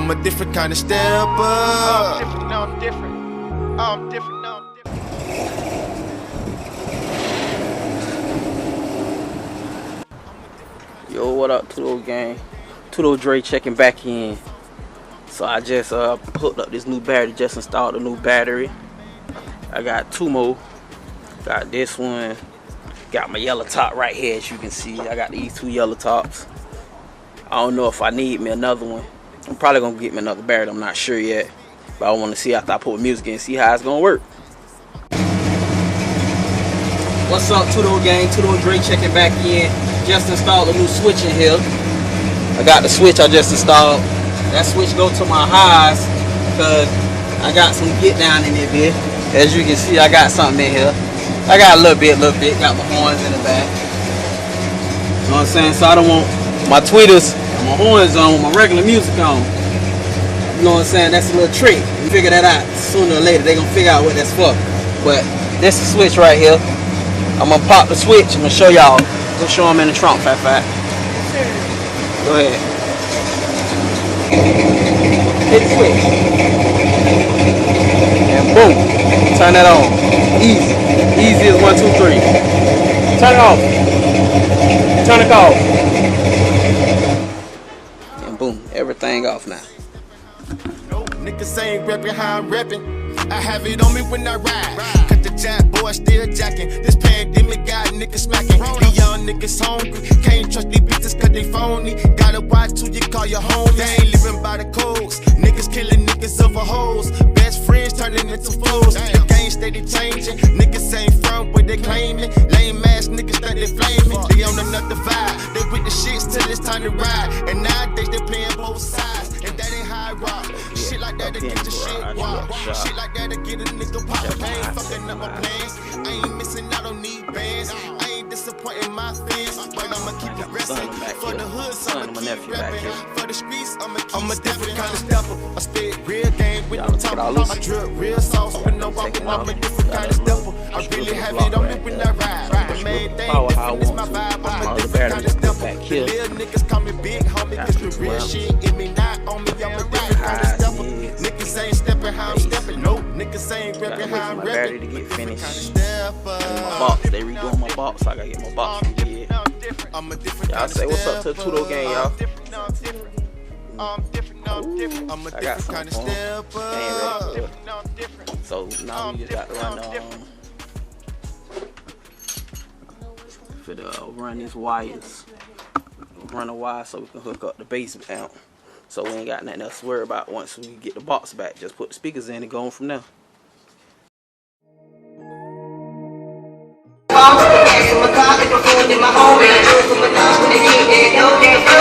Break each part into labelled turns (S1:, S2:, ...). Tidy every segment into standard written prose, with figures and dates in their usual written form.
S1: I'm a different kind of stepper.
S2: I'm different, no, I'm different. I'm different, no, I'm different.
S3: Yo, what up, Tudo gang? Tudo Dre checking back in. So I just hooked up this new battery, just installed a new battery. I got two more. Got this one. Got my yellow top right here, as you can see. I got these two yellow tops. I don't know if I need me another one. I'm probably gonna get me another battery, I'm not sure yet. But I want to see after I put music in and see how it's gonna work. What's up, Tudo gang? Tudo Dre checking back in. Just installed a new switch in here. I got the switch I just installed. That switch go to my highs because I got some get down in it, bitch. As you can see, I got something in here. I got a little bit. Got my horns in the back. You know what I'm saying? So I don't want my tweeters and my horns on with my regular music on. You know what I'm saying? That's a little trick. You figure that out sooner or later. They gonna figure out what that's for. But this is the switch right here. I'm gonna pop the switch. I'm gonna show y'all. Go show them in the trunk, Fat. Go ahead. Hit the switch. And boom. Turn that on. Easy. Easy as 1, 2, 3. Turn it off. Turn it off. And boom. Everything off now.
S1: Niggas ain't reppin' how I'm reppin'. I have it on me when I ride. Cut the jack, boy, still jacking. This pandemic got niggas smacking. These young niggas hungry. Can't trust these bitches cause they phony. Gotta watch who you call your homie. They ain't living by the codes. Niggas killing niggas over hoes. Best friends turning into foes. The game steady changing. Niggas ain't from where they claiming. Lame ass niggas think they flaming. They on another vibe. They with the shits till it's time to ride. And nowadays they playing both sides. And that ain't how I rock. Shit like that to get the shit wild. Shit like that to get a nigga pop. I ain't fucking up my plans. I ain't missing out on these bands. I ain't disappointing my fans. But I'ma keep progressing. For the hood, so I'ma keep rapping. For the streets, I'm a different kind of stepper. I spit real game with no top. I drip real sauce with no walking. I'm a different kind of stepper. I really have it on me when I ride. The main thing different is my vibe. I'm a different kind of stepper. The little niggas call me big homie. Cause the real shit in me not on me. I'm a different kind of stepper. Niggas ain't stepping how I'm stepping. Nope, niggas ain't repping how I'm repping.
S3: To get finished. My box, they redoing my box, so I gotta get my box redid. Y'all say what's up to the Tudo gang, y'all. I got something for them. They ain't ready for it. So now we just got to run these wires. Run a wire so we can hook up the bass amp. So we ain't got nothing else to worry about once we get the box back. Just put the speakers in and go on from there. See how clear it is.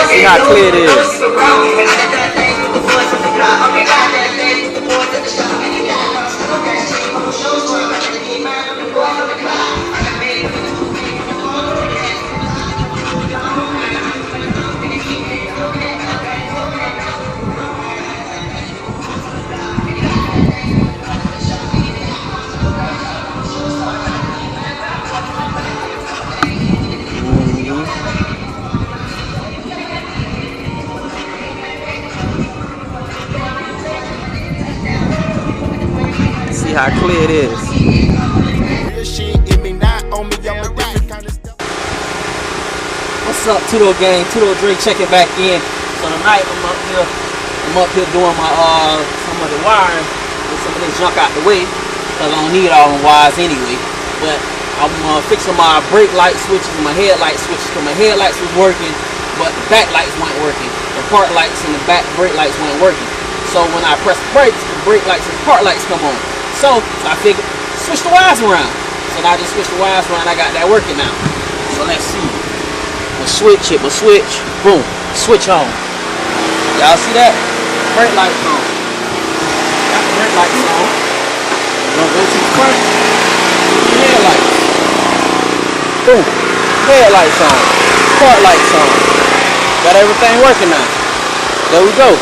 S3: See how clear it is. What's up, Tudo gang? Tudo Dre checking back in. So tonight I'm up here doing my some of the wiring with some of this junk out the way, cause I don't need all the wires anyway. But I'm fixing my brake light switches and my headlight switches, cause my headlights was working, but the back lights weren't working. The park lights and the back brake lights weren't working. So when I press the brakes, the brake lights and the park lights come on. So I figured, switch the wires around. So now I just switch the wires around, I got that working now. So let's see. My switch, boom, switch on. Y'all see that? Brake lights on. Got the brake lights on. Gonna go to the front, headlights. Boom, headlights on. Park lights on. Got everything working now. There we go.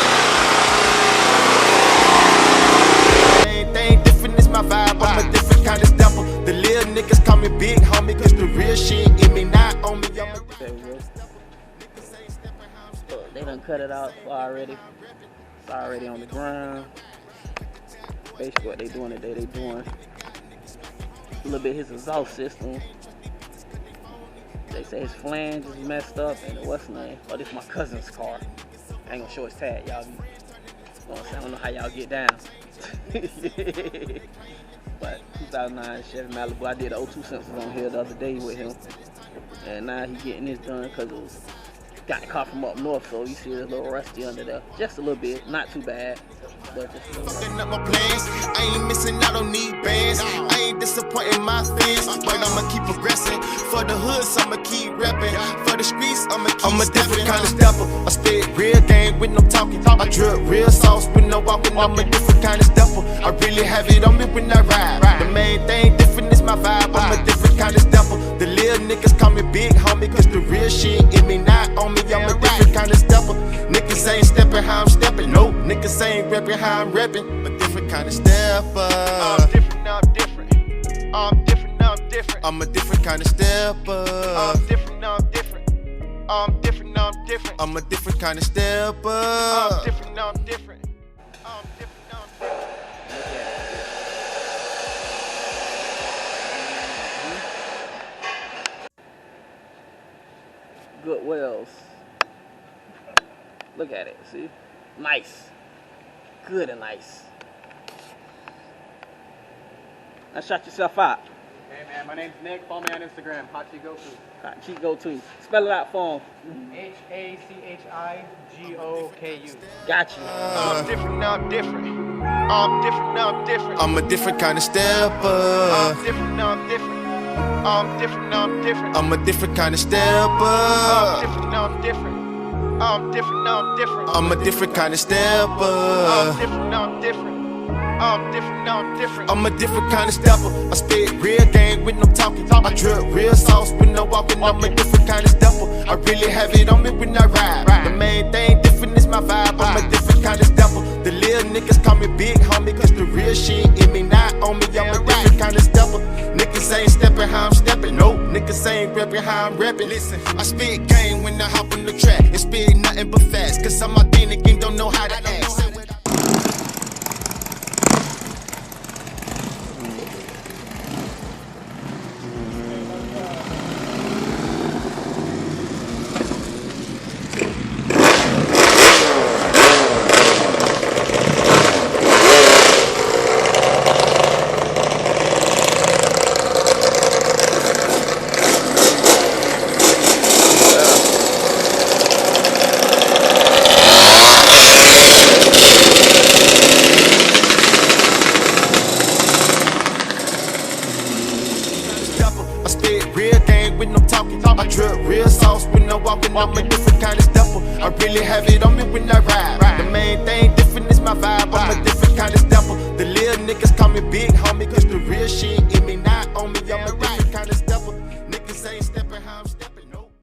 S1: I'm a different kind of stepper. The little niggas call me big homie, cause the real shit in me not on me.
S3: There we go. They done cut it out already. It's already on the ground. Basically what they doing today, they doing a little bit of his exhaust system. They say his flange is messed up and what's name? Oh, this is my cousin's car. I ain't gonna show his tag, y'all. I don't know how y'all get down. But 2009 Chevy Malibu, I did the O2 sensors on here the other day with him. And now he getting this done because it was got the car from up north, so you see it's a little rusty under there. Just a little bit, not too bad. But just a little
S1: Fucking up my plans. I ain't missing out on need bands. I ain't disappointing my fans, but I'ma keep progressing. For the hoods, I'ma keep repping. For the streets, I'ma keep I'm a different kind of stepper. I spit real game with no talking. I drip real sauce with no walking. I'm a different kind of stepper. I really have it on me when I ride. The main thing different is my vibe. I'm a different kind of stepper. The little niggas call me big homie, cause the real shit in me not on me. I'm a different kind of stepper. Niggas ain't stepping how I'm stepping. No, niggas ain't repping how I'm repping. A different kind of stepper.
S2: I'm different, now I'm different. I'm different, now I'm different.
S1: I'm a different kind of stepper.
S2: I'm different, now I'm different. I'm different, now I'm different.
S1: I'm a different kind of stepper.
S2: I'm different, now I'm different. I'm different, now I'm different.
S3: good wells. Look at it, see? Nice. Good and nice. Now shut yourself out.
S4: Hey man, my name's Nick. Follow me on Instagram. Hot Cheat Go To.
S3: Hot Cheat Go To. Spell it out for him.
S4: HACHIGOKU.
S3: Got you.
S2: I'm different, now I'm different. I'm different, now I'm different.
S1: I'm a different kind of stepper.
S2: I'm different, now I'm different. I'm different, now I'm different.
S1: I'm a different kind of stepper.
S2: I'm different, now I'm different. I'm different, now I'm different.
S1: I'm a different kind of stepper.
S2: I'm different, now I'm different. I'm different, now I'm different.
S1: I'm a different kind of stepper. I spit real game with no talking. I drip real sauce with no walking. I'm a different kind of stepper. I really have it on me when I ride. The main thing different is my vibe. I'm a different kind of stepper. The little niggas call me big homie, cause the real shit in me not on me. I'm a different kind of stepper. Niggas ain't stepping how I'm stepping. No, niggas ain't repping how I'm repping. Listen, I spit game when I hop on the track. And spit nothing but fast, cause I'm authentic and don't know how to act. I spit real game with no talking. I drip real sauce with no walking. I'm a different kind of stepper. I really have it on me when I ride.